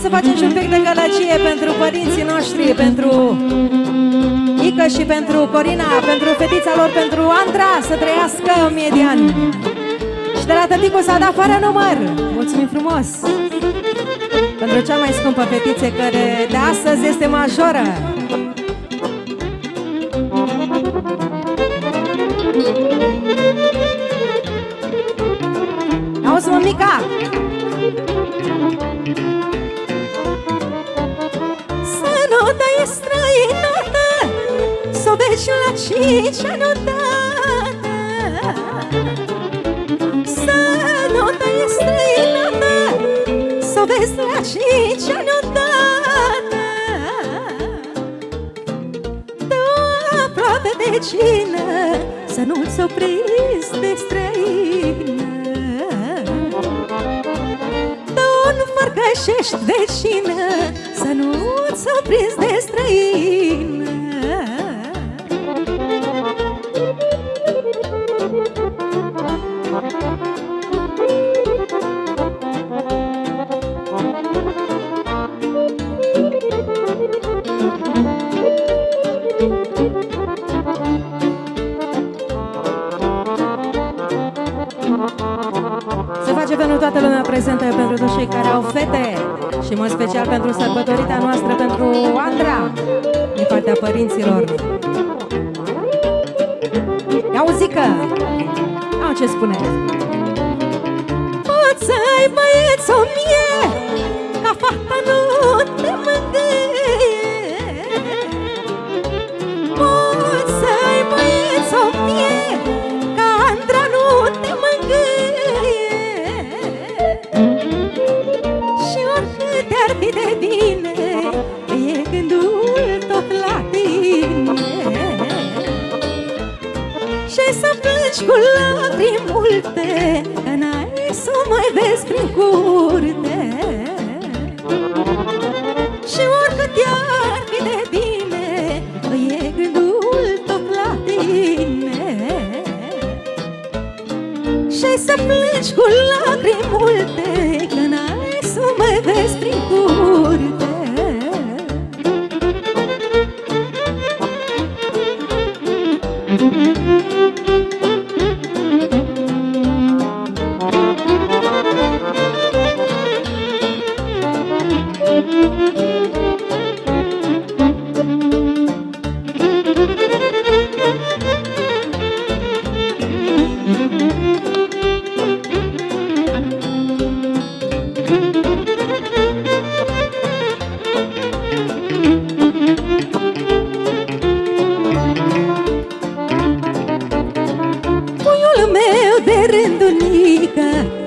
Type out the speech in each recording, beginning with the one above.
să facem și un pic de gălăgie pentru părinții noștri, pentru Ica și pentru Corina, pentru fetița lor, pentru Andra, să trăiască 1000 de ani. Și de la tăticu s-a dat fără număr. Mulțumim frumos pentru cea mai scumpă fetiță, care de astăzi este majoră. Auzi, mămica! Să nu dai străinătă, s-o vezi la 5 ani odată. Să nu dai străinătă, s-o vezi la 5 ani odată. Dă-o aproape vecină, să nu-ți opriți de străină. Dă-o fărgășești vecină, să nu-ți opriți de străină. Se face pentru toată lumea prezentă, pentru toți cei care au fete și în mod special pentru sărbătorita noastră, pentru Andra, din partea părinților. Ia o zică! Au ce spune? Poți să ai băieți 1000, ca fata nu te mângâie. Poți să ai băieți 1000, ca Andra nu te mângâie. Și oricât ar fi de bine, e gândul tot la tine. Și să plângi cu lacrimi multe, că n-ai să mai vezi prin curte. Și oricât ar fi de bine, e gândul tot la tine. Și să plângi cu lacrimi multe, că n-ai să mai vezi prin curte.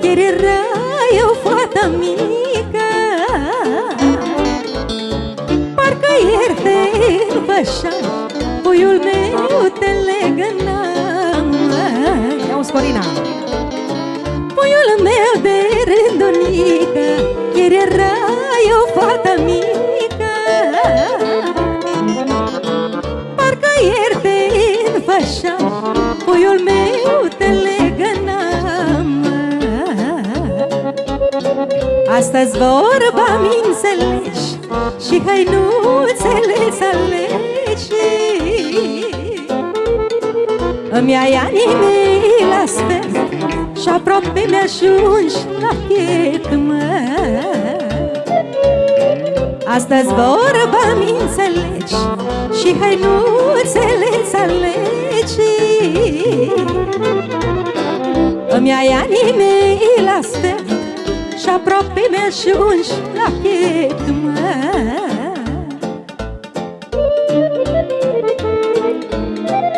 Chiar era eu fata mică, parcă ieri te învășam, puiul meu te legănam. Ia-uzi, Corina! Puiul meu de rândunică, ieri era eu fata mică, parcă ieri te învășam, puiul meu te legănam. Astăzi vorba-mi înțelegi și hăinuțele să alegi. Îmi ai anii mei la sfert și aproape mi-ajungi la piept, mă. Astăzi vorba-mi înțelegi și hăinuțele să alegi. Îmi ai anii mei la sfert și aproape mi-ajungi la piept, mă.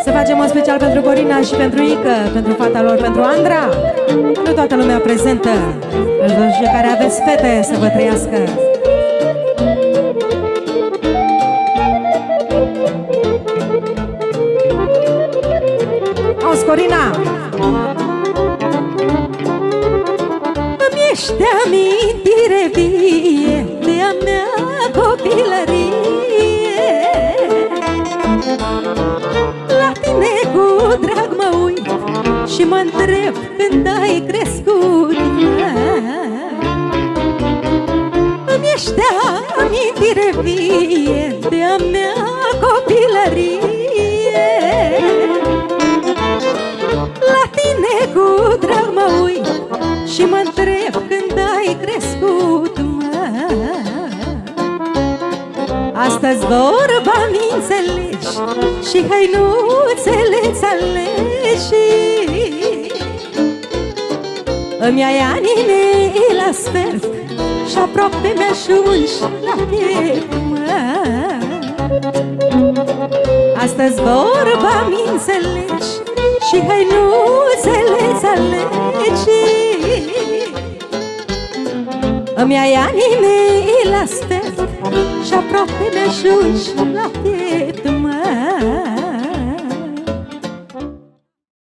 Să facem un special pentru Corina și pentru Ica, pentru fata lor, pentru Andra, pentru toată lumea prezentă, pentru cei care aveți fete, să vă trăiască. Auzi, Corina! Ești amintire vie de a mea copilărie. La tine cu drag mă uit și mă întreb când ai crescut. Îmi ești mea copilărie. La tine cu drag mă uit și mă întreb când ai crescut, mă. Astăzi vorba mi înțelegi și hainuțele-ți alegi. Îmi ai anii mei la sfert și aproape mi-ajungi la piept, mă. Astăzi vorba mi înțelegi și hainuțele-ți alegi. Îmi ai anii mei la sfert și aproape mi-ajungi la piept, mă.